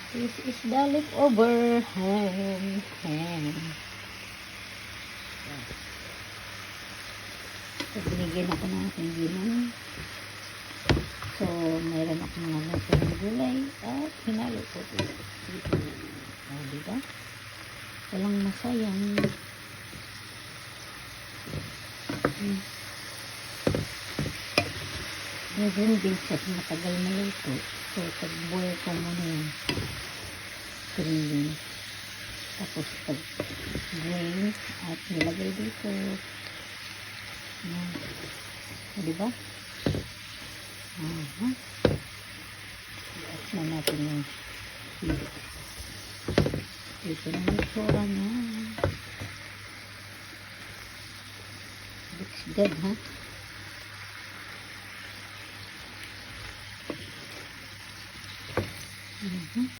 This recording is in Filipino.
This is the leftover ham. So, binigyan ako ng aking ginang. So, meron akong mga natirang gulay at hinalo ko dito. O, diba? Walang masayang. Meron din siya matagal maluto. So, pag-boil ko muna yung cream. Tapos, pag-boil at nilagay dito. O, diba? At na natin yung heat. Ito na yung tsura niya. Looks good, ha?